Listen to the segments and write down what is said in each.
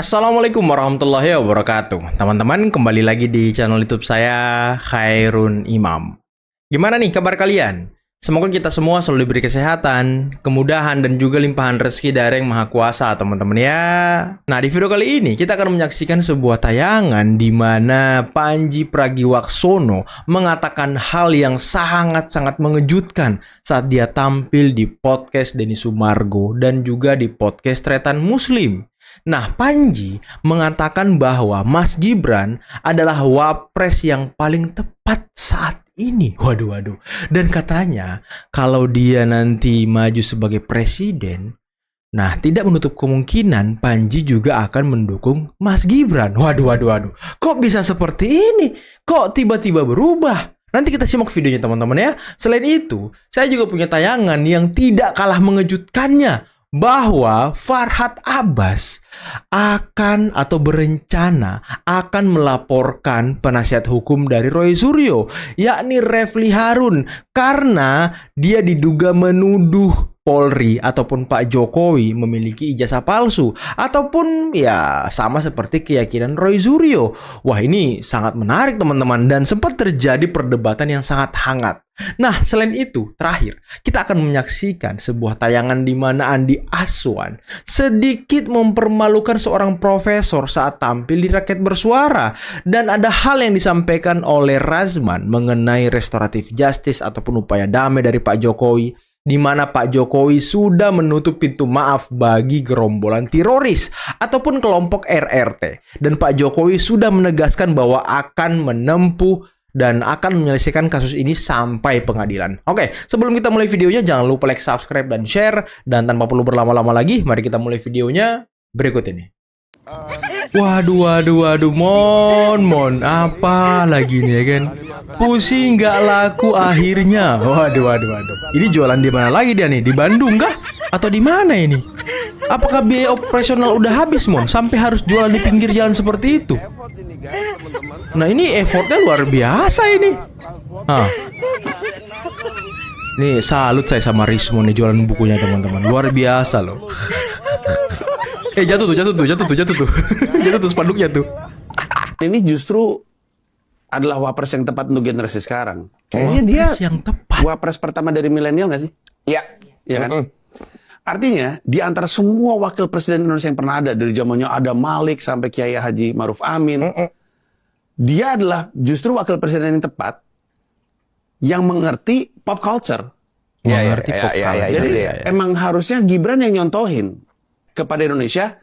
Assalamualaikum warahmatullahi wabarakatuh. Teman-teman, kembali lagi di channel YouTube saya, Khairun Imam. Gimana nih kabar kalian? Semoga kita semua selalu diberi kesehatan, kemudahan, dan juga limpahan rezeki dari Yang Maha Kuasa, teman-teman ya. Nah, di video kali ini kita akan menyaksikan sebuah tayangan di mana Pandji Pragiwaksono mengatakan hal yang sangat-sangat mengejutkan saat dia tampil di podcast Denny Sumargo dan juga di podcast Tretan Muslim. Nah, Pandji mengatakan bahwa Mas Gibran adalah wapres yang paling tepat saat ini. Waduh. Dan katanya kalau dia nanti maju sebagai presiden, nah tidak menutup kemungkinan Pandji juga akan mendukung Mas Gibran. Waduh. Kok bisa seperti ini? Kok tiba-tiba berubah? Nanti kita simak videonya teman-teman ya. Selain itu, saya juga punya tayangan yang tidak kalah mengejutkannya, bahwa Farhad Abbas akan atau berencana akan melaporkan penasihat hukum dari Roy Suryo, yakni Refli Harun, karena dia diduga menuduh Polri ataupun Pak Jokowi memiliki ijazah palsu, ataupun ya sama seperti keyakinan Roy Suryo. Wah, ini sangat menarik teman-teman, dan sempat terjadi perdebatan yang sangat hangat. Nah, selain itu, terakhir kita akan menyaksikan sebuah tayangan di mana Andi Aswan sedikit mempermalukan seorang profesor saat tampil di Rakyat Bersuara, dan ada hal yang disampaikan oleh Razman mengenai restoratif justice ataupun upaya damai dari Pak Jokowi, di mana Pak Jokowi sudah menutup pintu maaf bagi gerombolan teroris ataupun kelompok RRT, dan Pak Jokowi sudah menegaskan bahwa akan menempuh dan akan menyelesaikan kasus ini sampai pengadilan. Oke, sebelum kita mulai videonya, jangan lupa like, subscribe, dan share. Dan tanpa perlu berlama-lama lagi, mari kita mulai videonya berikut ini. Waduh, mon, apa lagi nih ya kan? Pusing nggak laku akhirnya. Waduh. Ini jualan di mana lagi dia nih? Di Bandung kah? Atau di mana ini? Apakah biaya operasional udah habis, mon? Sampai harus jualan di pinggir jalan seperti itu? Nah, ini effortnya luar biasa ini. Nih, salut saya sama Rismo nih jualan bukunya teman-teman. Luar biasa loh. Jatuh tuh. Jatuh tuh spanduknya tuh. Ini justru adalah wapres yang tepat untuk generasi sekarang. Kayaknya dia yang tepat. Wapres pertama dari milenial nggak sih? Iya. Iya kan? Artinya, di antara semua wakil presiden Indonesia yang pernah ada, dari zamannya Adam Malik sampai Kiai Haji Maruf Amin, dia adalah justru wakil presiden yang tepat, yang mengerti pop culture. Mengerti pop culture. Jadi emang harusnya Gibran yang nyontohin kepada Indonesia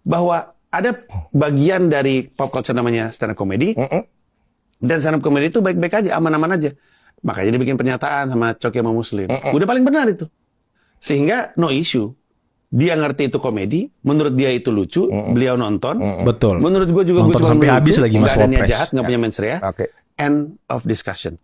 bahwa ada bagian dari pop culture namanya stand up comedy, dan stand up comedy itu baik-baik aja, aman-aman aja. Makanya dia bikin pernyataan sama Coki sama Muslim. Udah paling benar itu. Sehingga no issue. Dia ngerti itu komedi, menurut dia itu lucu, beliau nonton. Betul. Menurut gue juga nonton gue sampai habis lagi Mas Wapres. Gak ada niat Wapres. jahat, gak punya mensrea. End of discussion.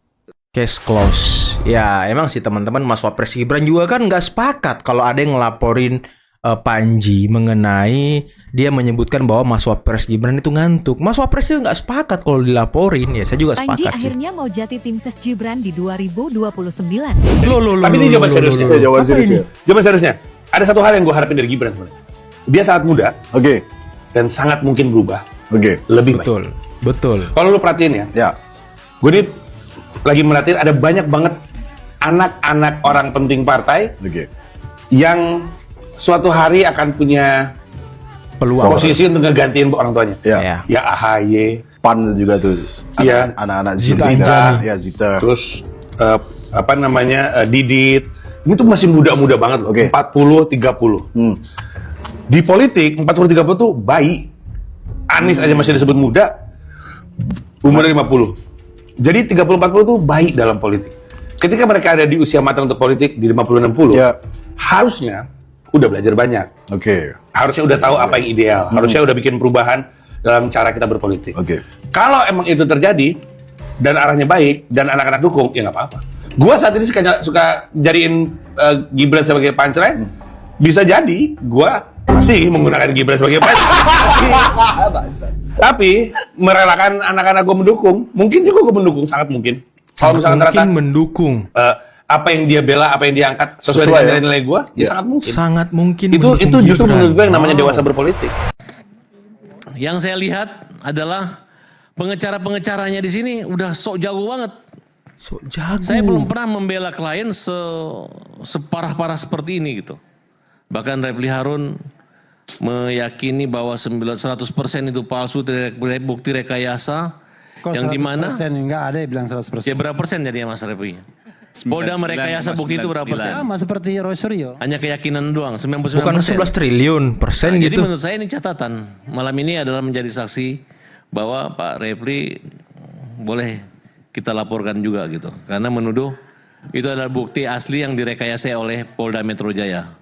Case close. Ya, emang sih teman-teman, Mas Wapres Gibran juga kan nggak sepakat kalau ada yang ngelaporin Pandji mengenai dia menyebutkan bahwa Mas Wapres Gibran itu ngantuk. Mas Wapres itu nggak sepakat kalau dilaporin. Ya, saya juga sepakat Pandji sih. akhirnya mau jadi tim ses Gibran di 2029. Tapi ini jawaban seriusnya. Jawaban seriusnya. Ada satu hal yang gue harapin dari Gibran sebenarnya. Dia sangat muda. Dan sangat mungkin berubah. Lebih baik. Betul. Kalau lu perhatiin ya. Gue ini lagi merhatiin ada banyak banget anak-anak orang penting partai yang suatu hari akan punya Peluang. posisi untuk ngegantiin orang tuanya. Ya AHY, PAN juga tuh. Anak-anak Zita. Terus Didit. Ini tuh masih muda-muda banget loh. 40, 30. Di politik 40, 30 tuh bayi. Anies aja masih disebut muda. Umurnya 50. Jadi 30, 40 tuh bayi dalam politik. Ketika mereka ada di usia matang untuk politik di 50, 60, harusnya udah belajar banyak. Harusnya udah tahu apa yang ideal. Harusnya udah bikin perubahan dalam cara kita berpolitik. Kalau emang itu terjadi dan arahnya baik dan anak-anak dukung, ya nggak apa-apa. Gua saat ini suka jadiin Gibran sebagai punchline. Bisa jadi gua masih menggunakan Gibran sebagai punchline. Tapi merelakan anak-anak gua mendukung, mungkin juga gua mendukung, sangat mungkin. Kalau misalkan ternyata mendukung apa yang dia bela, apa yang dia angkat sesuai dengan nilai gue, ya sangat mungkin. Sangat mungkin. Itu justru menurut gue yang namanya dewasa berpolitik. Yang saya lihat adalah pengecara-pengecaranya di sini udah sok jago banget. So jago. Saya belum pernah membela klien separah-parah seperti ini gitu. Bahkan Refli Harun meyakini bahwa 100% itu palsu, bukti rekayasa. Kok Yang dimana? Enggak ada yang bilang 100%. Ya berapa persen jadinya Mas Refli? Polda merekayasa bukti itu berapa persen? Sama seperti Roy Suryo. Hanya keyakinan doang, 99%. Bukan 11 triliun persen Jadi gitu. menurut saya ini catatan. Malam ini adalah menjadi saksi bahwa Pak Refli boleh kita laporkan juga gitu. Karena menuduh itu adalah bukti asli yang direkayasa oleh Polda Metro Jaya.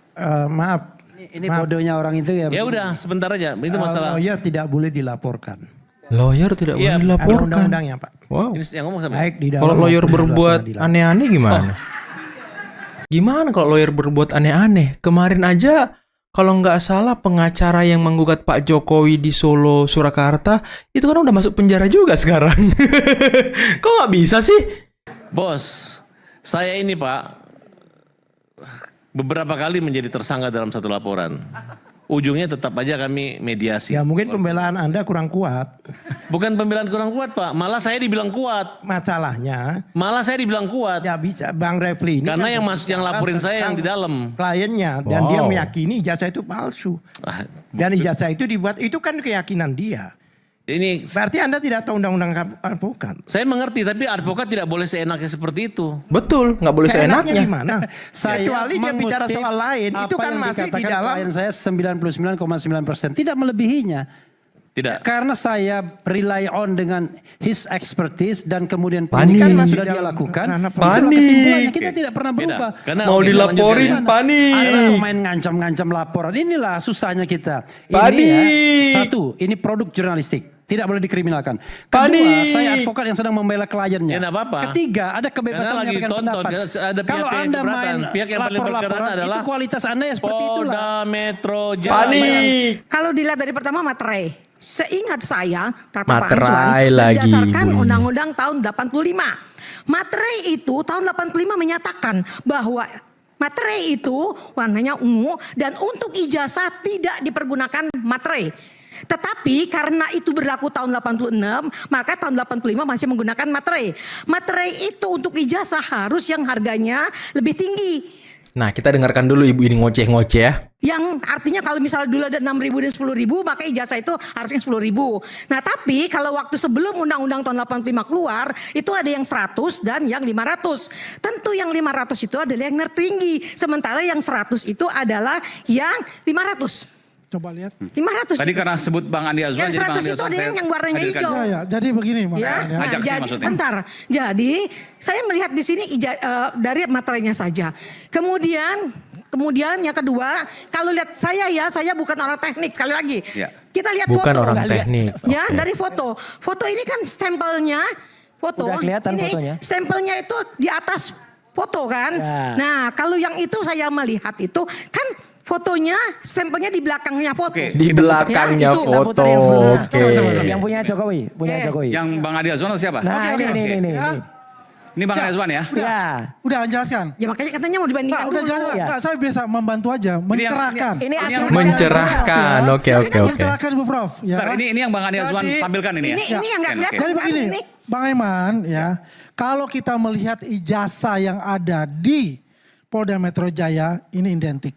Maaf. Ini bodohnya orang itu ya. Ya udah, sebentar aja. Itu masalah. Lawyer tidak boleh dilaporkan. Lawyer tidak Iya, boleh Ada dilaporkan. undang-undangnya, Pak. Wow. Ini yang ngomong siapa? Baik di dalam Kalau lawyer maupun di luar berbuat pengadilan. aneh-aneh gimana? Gimana kalau lawyer berbuat aneh-aneh? Kemarin aja kalau nggak salah pengacara yang menggugat Pak Jokowi di Solo, Surakarta, itu kan udah masuk penjara juga sekarang. Kok nggak bisa sih? Bos, saya ini Pak beberapa kali menjadi tersangka dalam satu laporan. Ujungnya tetap aja kami mediasi. Ya mungkin pembelaan Anda kurang kuat. Bukan pembelaan kurang kuat Pak, malah saya dibilang kuat. Masalahnya Malah saya dibilang kuat. ya bisa Bang Refli ini Karena kan yang masuk yang laporin saya yang di dalam. kliennya dan dia Wow. meyakini ijazah itu palsu. Ah, Dan ijazah itu dibuat itu kan keyakinan dia. ini Berarti Anda tidak tahu undang-undang advokat. saya mengerti, tapi advokat tidak boleh seenaknya seperti itu. Betul, nggak boleh Seenaknya seenaknya. gimana? Kecuali dia bicara mengutip soal lain, itu apa kan yang masih di dikatakan dalam. klien saya 99,9%, tidak melebihinya. Tidak. Karena saya rely on dengan his expertise dan kemudian Panik. pendidikan yang Masih sudah dia dalam lakukan. ranah Itulah Panik. kesimpulannya, kita tidak pernah Beda. berubah. Karena Mau oke, saya lanjutkan dilaporin, ya. panik. Ada pemain ngancam-ngancam laporan. Inilah susahnya kita. Panik. Ini ya, satu, ini produk jurnalistik. Tidak boleh dikriminalkan. Kedua, Panik. saya advokat yang sedang membela kliennya. Ya, nggak apa-apa. Ketiga, ada kebebasan Karena lagi menyampaikan tonton, pendapat. karena ada pihak Kalau yang Anda keberatan. main Pihak yang paling berkeberatan lapor-laporan, adalah itu kualitas Anda ya seperti itulah. Polda Metro Jaya. Panik. Kalau dilihat dari pertama materai, seingat saya kata Pak Materai Answan lagi, berdasarkan bunyinya. Undang-Undang tahun 85. Materai itu tahun 85 menyatakan bahwa materai itu warnanya ungu dan untuk ijazah tidak dipergunakan materai. Tetapi karena itu berlaku tahun 86, maka tahun 85 masih menggunakan materai. Materai itu untuk ijazah harus yang harganya lebih tinggi. Nah, kita dengarkan dulu ibu ini ngoceh-ngoceh ya. Yang artinya kalau misalnya dulu ada 6.000 dan 10.000 maka ijazah itu harusnya 10.000. Nah tapi kalau waktu sebelum undang-undang tahun 85 keluar itu ada yang 100 dan yang 500. Tentu yang 500 itu adalah yang tertinggi. Sementara yang 100 itu adalah yang 500. Coba lihat. 500. Tadi karena sebut Bang Andi Azwan, Yang jadi Bang 100 Andi itu Azwan ada saya yang warnanya hadirkan. hijau. Ya, jadi begini Ya, makanya. nah, Ajak sih jadi maksudnya. bentar. Jadi saya melihat di sini dari materainya saja. Kemudian yang kedua, kalau lihat saya bukan orang teknik sekali lagi. Ya. Kita lihat Bukan foto. orang Nggak lihat. teknik. Ya, Oke. dari foto. Foto ini kan stempelnya foto. Udah kelihatan ini fotonya. stempelnya itu di atas foto kan. Ya. Nah, kalau yang itu saya melihat itu kan fotonya stempelnya di belakangnya foto. Oke. Di belakangnya Ya, itu. Kita foto. putar yang sebelumnya. Oke. Yang punya Jokowi, punya Oke. Jokowi. Yang Bang Andi Azwan atau siapa? Nah, Oke, oke. ini. Ya. Ini Bang Andi Azwan ya? Ya. Udah jelaskan. Ya makanya katanya mau dibandingkan Udah dulu. jelaskan. Ya. Pak, saya biasa membantu aja, mencerahkan. Ini asli. Mencerahkan. Oke, oke, oke. Mencerahkan Bu Prof. Ya. Bentar, ini yang Bang Andi Azwan Jadi- tampilkan ini ya? Ini yang nggak Oke, kelihatan. oke. Jadi begini, Ini. Bang Eman ya, kalau kita melihat ijazah yang ada di Polda Metro Jaya ini identik.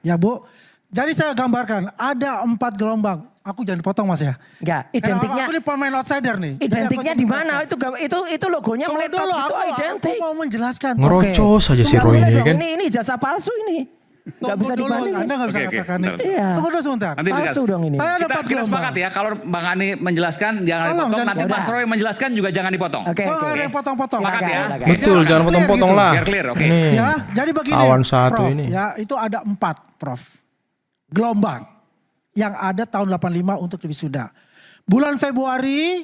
Ya Bu, jadi saya gambarkan ada 4 gelombang. Aku jangan dipotong Mas ya. Enggak, Karena identiknya. aku ini pemain outsider nih. Jadi aku Identiknya coba di mana? menjelaskan. Itu logonya Tunggu melekat dulu, itu aku identik. mau menjelaskan. Ngerocos aja si Tunggu Roy dulu ini dong, kan. Ini jasa palsu ini. Enggak Tunggu bisa dulu, dibandingin. Anda nggak bisa Oke, oke, katakan bentar. itu. Iya. Tunggu dulu sebentar. Nanti Palsu dilihat. dong ini. Saya ada 4 Kita gelombang. sepakat ya, kalau Bang Andi menjelaskan jangan Tolong, dipotong. jangan Nanti dipotong. Mas Roy menjelaskan juga jangan dipotong. Oke, Oh, oke. ada yang potong-potong. Sepakat ya? Silakan. Betul, jangan Clear potong-potong gitu. lah. Biar clear, oke. Nih. Ya, jadi begini. Awan satu Prof, ini. Ya, itu ada 4, Prof. Gelombang yang ada tahun 85 untuk wisuda. Bulan Februari,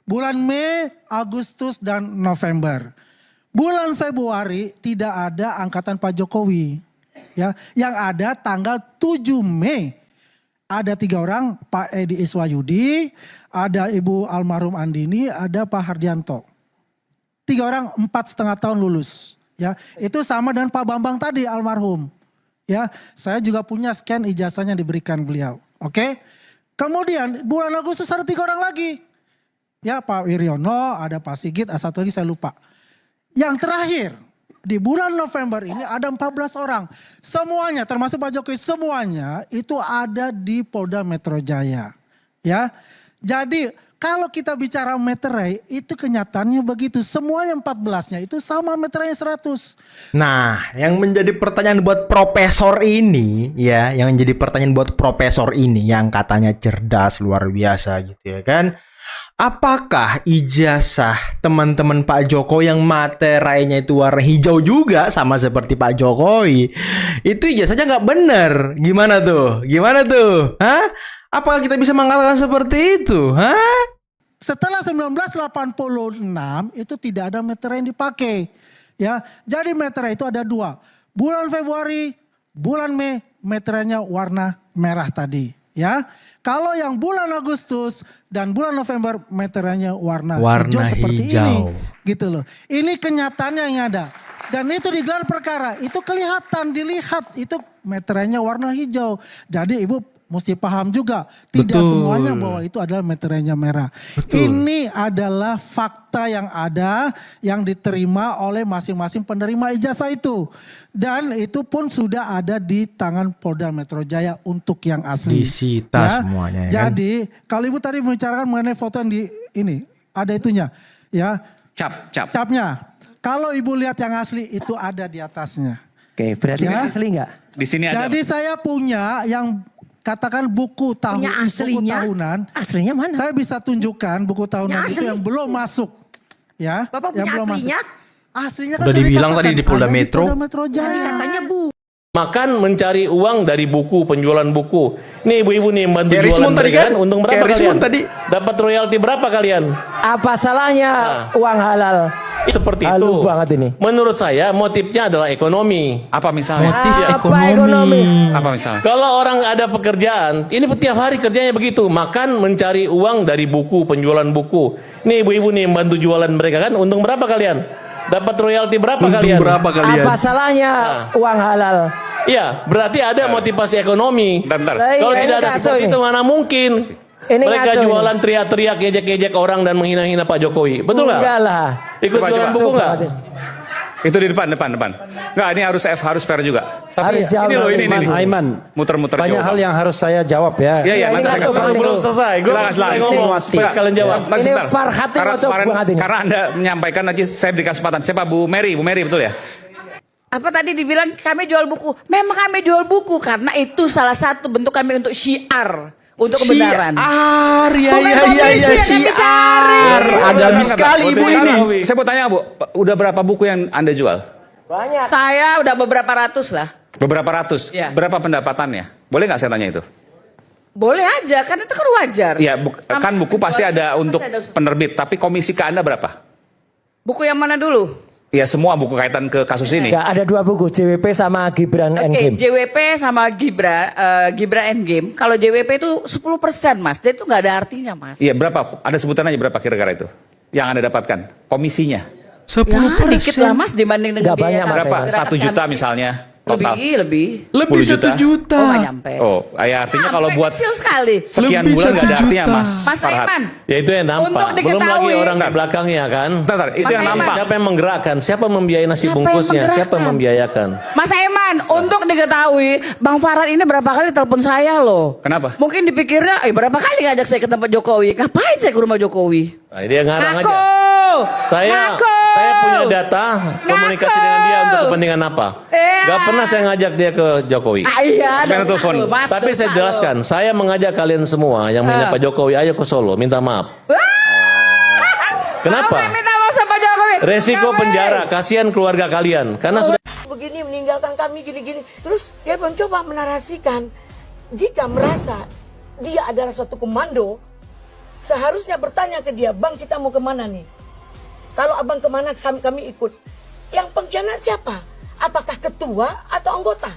bulan Mei, Agustus, dan November. Bulan Februari tidak ada angkatan Pak Jokowi. Ya, yang ada tanggal 7 Mei. Ada 3 orang, Pak Edi Iswayudi, ada Ibu almarhum Andini, ada Pak Hardianto. 3 orang 4,5 tahun lulus. Ya, itu sama dengan Pak Bambang tadi almarhum. Ya, saya juga punya scan ijazahnya diberikan beliau. Oke. Kemudian bulan Agustus ada 3 orang lagi. Ya Pak Wiryono, ada Pak Sigit, ada satu lagi saya lupa. Yang terakhir di bulan November ini ada 14 orang. Semuanya termasuk Pak Jokowi, semuanya itu ada di Polda Metro Jaya. Ya, jadi kalau kita bicara meterai itu kenyataannya begitu. Semuanya 14-nya itu sama meterainya 100. Nah, yang menjadi pertanyaan buat profesor ini, ya, yang menjadi pertanyaan buat profesor ini yang katanya cerdas luar biasa gitu ya kan. Apakah ijazah teman-teman Pak Jokowi yang materainya itu warna hijau juga sama seperti Pak Jokowi? Itu ijazahnya nggak benar. Gimana tuh? Gimana tuh? Hah? Apakah kita bisa mengatakan seperti itu? Hah? Setelah 1986 itu tidak ada meterai yang dipakai. Ya, jadi meterai itu ada 2. Bulan Februari, bulan Mei meterainya warna merah tadi. Ya, kalau yang bulan Agustus dan bulan November meterainya warna hijau seperti ini, gitu loh. Ini kenyataannya yang ada. Dan itu digelar perkara, itu kelihatan, dilihat itu meterainya warna hijau. Jadi Ibu mesti paham juga, tidak semuanya bahwa itu adalah meterainya merah. Ini adalah fakta yang ada, yang diterima oleh masing-masing penerima ijazah itu. Dan itu pun sudah ada di tangan Polda Metro Jaya untuk yang asli. Disita semuanya. Ya, jadi kalau Ibu tadi membicarakan mengenai foto yang di ini, ada itunya. Ya, capnya. Kalau Ibu lihat yang asli itu ada di atasnya. Oke, berarti asli enggak? Di sini ada. Jadi saya punya yang katakan buku tahunan. Aslinya mana? Saya bisa tunjukkan buku tahunan itu yang belum masuk. Ya. Bapak punya yang belum aslinya? Masuk. Aslinya kan udah dibilang tadi di Polda Metro. Polda Metro Jaya. Katanya Bu. Makan mencari uang dari buku, penjualan buku. Nih ibu-ibu nih bantu Kayak jualan Rismon tadi mereka kan? Untung berapa Kayak kalian? Rismon tadi. Dapat royalti berapa kalian? Apa salahnya uang halal? Seperti Halus itu. banget ini. Menurut saya motifnya adalah ekonomi. Apa misalnya? Motif Apa ekonomi? Apa misalnya? Kalau orang ada pekerjaan, ini tiap hari kerjanya begitu. Makan mencari uang dari buku, penjualan buku. Nih ibu-ibu nih bantu jualan mereka kan. Untung berapa kalian? Dapat royalti berapa kalian? Berapa kalian? Apa salahnya uang halal? Iya, berarti ada motivasi ekonomi. Bentar. Kalau Ini tidak ada kacau seperti ini. itu mana mungkin. Ini Mereka ngaco jualan teriak-teriak, ngejek-ngejek orang dan menghina-hina Pak Jokowi. Betul nggak? Enggak lah. Ikut Coba, jualan coba. buku nggak? Itu di depan. Enggak, ini harus fair juga. Harus jawab. Ini loh, ini. Aiman, Muter-muter banyak jawab. hal yang harus saya jawab ya. Iya, ini nanti saya ngaco kasih banget. Belum selesai. Gue Silakan. ngomong supaya kalian jawab. Nanti Ini sebentar. Farhatnya ngocok banget ini. Karena Anda menyampaikan nanti saya beri kesempatan. Siapa Bu Mary betul ya? Apa tadi dibilang kami jual buku? Memang kami jual buku karena itu salah satu bentuk kami untuk syiar, untuk kebenaran. Syiar, ya Bukan ya komisi yang kami syiar. Agamis sekali ibu ini. Saya mau tanya Bu, udah berapa buku yang Anda jual? Banyak. Saya udah beberapa ratus lah. Beberapa ratus. Ya. Berapa pendapatannya? Boleh nggak saya tanya itu? Boleh aja, kan itu kan wajar. Iya, kan buku pasti ada untuk Pasti ada. penerbit, tapi komisi ke Anda berapa? Buku yang mana dulu? Ya semua buku kaitan ke kasus ini. Enggak, ada 2 buku, JWP sama Gibran Oke, Endgame. JWP sama Gibran Endgame. Kalau JWP itu 10%, Mas. Jadi itu nggak ada artinya, Mas. Iya, berapa? Ada sebutan aja berapa kira-kira itu? Yang Anda dapatkan? Komisinya. 10%. Ya, dikit lah, Mas, dibanding dengan Nggak banyak, Mas. Berapa? Mas. 1 juta misalnya. Total. Lebih. Lebih 10 juta. 1 juta. Oh, nggak nyampe. Oh, ya artinya kalau Sampai buat kecil sekali. sekian Lebih bulan nggak ada 1 artinya, juta. Mas. Mas Farhat. Aiman. Ya itu yang nampak. Untuk Belum lagi diketahui. orang di belakangnya kan. Bentar, itu Mas yang Aiman. nampak. Siapa yang menggerakkan? Siapa membiayai nasi Siapa yang bungkusnya? Siapa yang menggerakkan? membiayakan? Mas Aiman, untuk diketahui, Bang Farhat ini berapa kali telepon saya loh. Kenapa? Mungkin dipikirnya, berapa kali ngajak saya ke tempat Jokowi? Ngapain saya ke rumah Jokowi? Nah, dia ngarang Ngaku! aja. Saya punya data komunikasi dengan dia untuk kepentingan apa? Iya. Gak pernah saya ngajak dia ke Jokowi. Ah, iya, Apa yang dosa telepon? lo, Mas, Tapi dosa saya lo. jelaskan, saya mengajak kalian semua yang menghina Pak Jokowi, ayo ke Solo, minta maaf. Kenapa? Kamu yang minta maaf sama Pak Jokowi. Resiko Kamu. penjara, kasihan keluarga kalian. Karena sudah Begini meninggalkan kami gini-gini. Terus dia mencoba menarasikan jika merasa dia adalah suatu komando, seharusnya bertanya ke dia, Bang kita mau kemana nih? Kalau abang kemana kami ikut. Yang pengkhianat siapa? Apakah ketua atau anggota?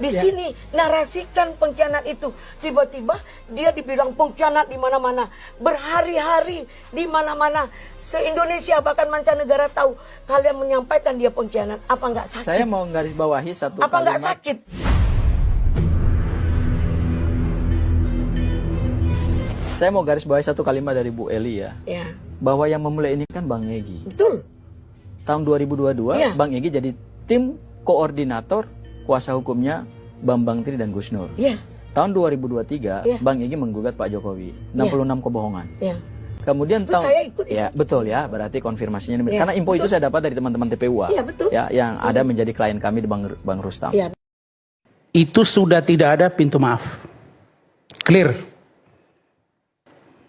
Di sini narasikan pengkhianat itu. Tiba-tiba dia dibilang pengkhianat di mana-mana. Berhari-hari di mana-mana. Se-Indonesia bahkan mancanegara tahu kalian menyampaikan dia pengkhianat. Apa nggak sakit? Saya mau garis bawahi satu Apa nggak kalimat. sakit? Saya mau garis bawahi satu kalimat dari Bu Eli ya. Ya. Bahwa yang memulai ini kan Bang Egy. Betul. Tahun 2022 Ya. Bang Egy jadi tim koordinator kuasa hukumnya Bambang Tri dan Gus Nur. Iya. Tahun 2023 Ya. Bang Egy menggugat Pak Jokowi 66 kebohongan. Ya. Kemudian Terus saya ikut. ya betul ya, berarti konfirmasinya ini. Ya, Karena info itu betul. saya dapat dari teman-teman TPUA. Iya, betul. Ya, yang ada menjadi klien kami di Bang Rustam. Iya. Itu sudah tidak ada pintu maaf. Clear.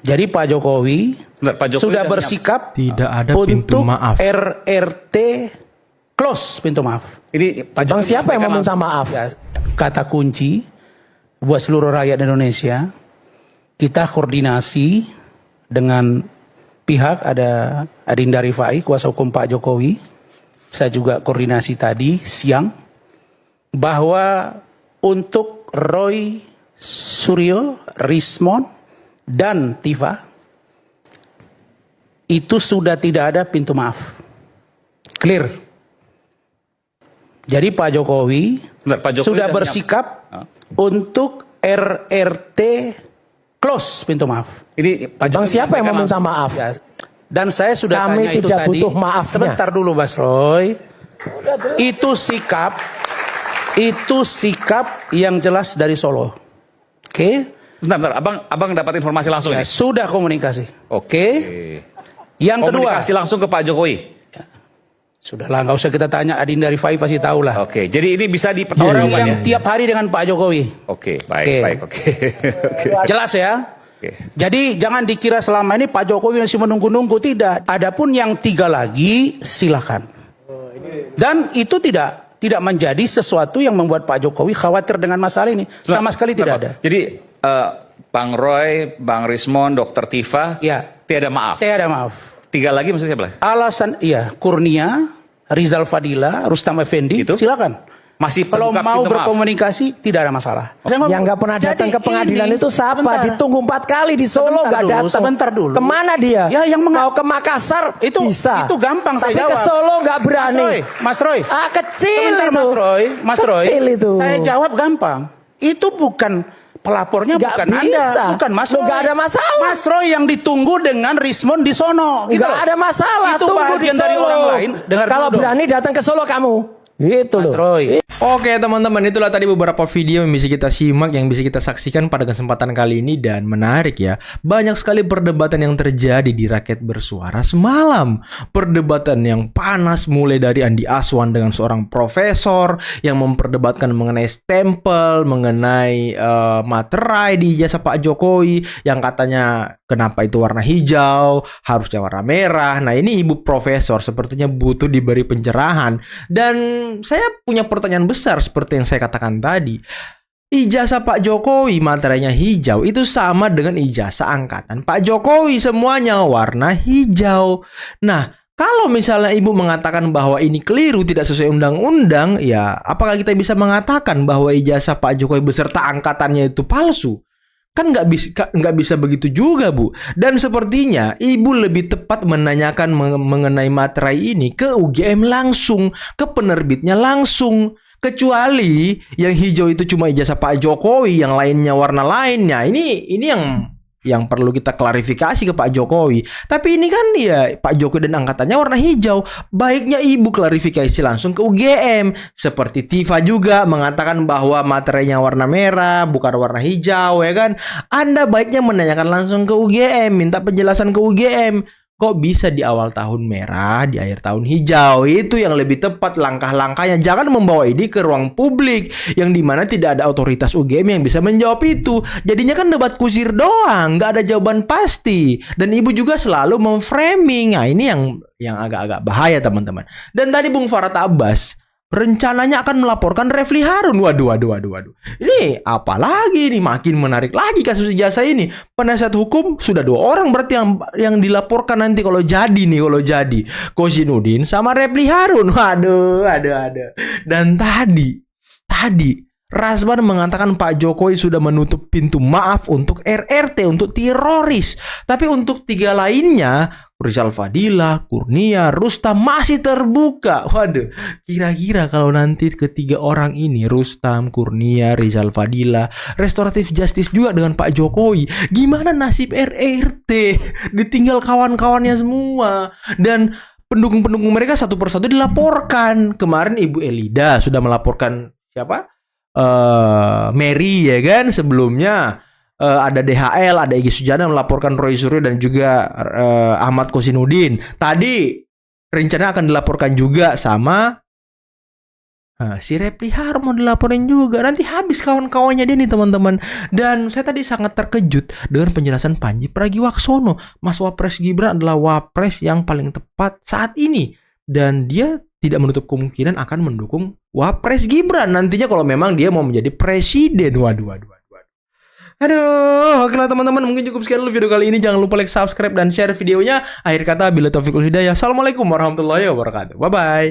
Jadi Pak Jokowi, sudah bersikap Tidak ada pintu untuk maaf. RRT close pintu maaf. Ini Pak Bang Jokowi siapa yang menyampaikan meminta maaf? Ya, kata kunci buat seluruh rakyat Indonesia, kita koordinasi dengan pihak, ada Adinda Rifai, kuasa hukum Pak Jokowi. Saya juga koordinasi tadi siang bahwa untuk Roy Suryo, Rismon dan Tifa itu sudah tidak ada pintu maaf. Clear. Jadi Pak Jokowi, Pak Jokowi sudah sudah bersikap untuk RRT close pintu maaf. Ini Pak Bang Jokowi siapa yang menyampaikan meminta maaf? Ya, dan saya sudah Kami tanya itu tidak tadi. butuh maafnya. Sebentar dulu Mas Roy. Itu sikap yang jelas dari Solo. Oke? Bentar, abang dapat informasi langsung Ya, ini. sudah komunikasi. Oke? Yang kedua, Komunikasi langsung ke Pak Jokowi. sudahlah nggak usah kita tanya, Adinda Rifai pasti tahu lah. Oke, jadi ini bisa Orang dipertanggungjawabkan yang ya. tiap hari dengan Pak Jokowi. Oke, baik, Oke. baik, oke. Oke. Jelas ya? Oke. Jadi jangan dikira selama ini Pak Jokowi masih menunggu-nunggu, tidak. Adapun yang 3 lagi silakan. Dan itu tidak menjadi sesuatu yang membuat Pak Jokowi khawatir dengan masalah ini. Sama sekali tidak ada. Jadi Bang Roy, Bang Rismon, Dokter Tifa, Ya, tiada maaf. tiada maaf. 3 lagi maksudnya siapa? Alasan Kurnia, Rizal Fadila, Rustam Effendi, Itu? silakan. Masih Kalau terbuka mau pintu maaf. berkomunikasi tidak ada masalah. Yang nggak pernah datang Jadi ke pengadilan ini, itu siapa? sebentar. Ditunggu 4 kali di Solo Sebentar nggak dulu, datang. sebentar dulu. Kemana dia? Ya, yang mau ke Makassar itu bisa. itu gampang Tapi saya jawab. ke Solo nggak berani. Mas Roy. Kecil Sebentar, itu. Mas Roy. Kecil itu. Saya jawab gampang. Itu bukan pelapornya, Nggak bukan bisa. Anda, bukan Mas Roy. Nggak ada masalah. Mas Roy yang ditunggu dengan Rismon di sono. Gitu Nggak loh. ada masalah. Itu Tunggu di bagian Solo. dari orang lain. Dengar Kalau dulu dong. berani datang ke Solo kamu. Gitu Mas loh. Roy. Oke teman-teman, itulah tadi beberapa video yang bisa kita simak, yang bisa kita saksikan pada kesempatan kali ini. Dan menarik ya, banyak sekali perdebatan yang terjadi di Rakyat Bersuara semalam. Perdebatan yang panas mulai dari Andi Aswan dengan seorang profesor yang memperdebatkan mengenai stempel, mengenai materai di ijazah Pak Jokowi, yang katanya kenapa itu warna hijau, harusnya warna merah. Nah ini ibu profesor sepertinya butuh diberi pencerahan. Dan saya punya pertanyaan besar seperti yang saya katakan tadi. Ijazah Pak Jokowi materainya hijau itu sama dengan ijazah angkatan Pak Jokowi, semuanya warna hijau. Nah, kalau misalnya ibu mengatakan bahwa ini keliru, tidak sesuai undang-undang, ya apakah kita bisa mengatakan bahwa ijazah Pak Jokowi beserta angkatannya itu palsu? Kan nggak bisa begitu juga, Bu. Dan sepertinya ibu lebih tepat menanyakan mengenai materai ini ke UGM langsung, ke penerbitnya langsung. Kecuali yang hijau itu cuma ijazah Pak Jokowi, yang lainnya warna lainnya. Ini yang perlu kita klarifikasi ke Pak Jokowi. Tapi ini kan ya Pak Jokowi dan angkatannya warna hijau. Baiknya ibu klarifikasi langsung ke UGM. Seperti Tifa juga mengatakan bahwa materainya warna merah, bukan warna hijau, ya kan? Anda baiknya menanyakan langsung ke UGM, minta penjelasan ke UGM. Kok bisa di awal tahun merah, di akhir tahun hijau? Itu yang lebih tepat langkah-langkahnya. Jangan membawa ini ke ruang publik yang dimana tidak ada otoritas UGM yang bisa menjawab itu. Jadinya kan debat kusir doang, nggak ada jawaban pasti. Dan ibu juga selalu memframing. Nah ini yang agak-agak bahaya teman-teman. Dan tadi Bung Farhat Abbas rencananya akan melaporkan Refli Harun. Waduh. Ini apa lagi nih? Makin menarik lagi kasus ijazah ini. Penasihat hukum sudah 2 orang berarti yang dilaporkan nanti kalau jadi. Kozinudin sama Refli Harun. Waduh. Dan tadi Razman mengatakan Pak Jokowi sudah menutup pintu maaf untuk RRT, untuk teroris. Tapi untuk 3 lainnya, Rizal Fadila, Kurnia, Rustam masih terbuka. Waduh, kira-kira kalau nanti ketiga orang ini, Rustam, Kurnia, Rizal Fadila, restoratif justice juga dengan Pak Jokowi, gimana nasib RRT? Ditinggal kawan-kawannya semua. Dan pendukung-pendukung mereka satu persatu dilaporkan. Kemarin Ibu Elida sudah melaporkan siapa? Mary ya kan. Sebelumnya ada DHL, ada Egy Sujana melaporkan Roy Suryo dan juga Ahmad Kosinudin. Tadi rencana akan dilaporkan juga sama si Repli Harmon, dilaporin juga. Nanti habis kawan-kawannya dia nih teman-teman. Dan saya tadi sangat terkejut dengan penjelasan Panji Pragiwaksono. Mas Wapres Gibran adalah Wapres yang paling tepat saat ini. Dan dia tidak menutup kemungkinan akan mendukung Wapres Gibran nantinya kalau memang dia mau menjadi presiden. Waduh. Aduh, oke lah teman-teman, mungkin cukup sekian dulu video kali ini. Jangan lupa like, subscribe, dan share videonya. Akhir kata, bila taufiq wal hidayah. Assalamualaikum warahmatullahi wabarakatuh. Bye-bye.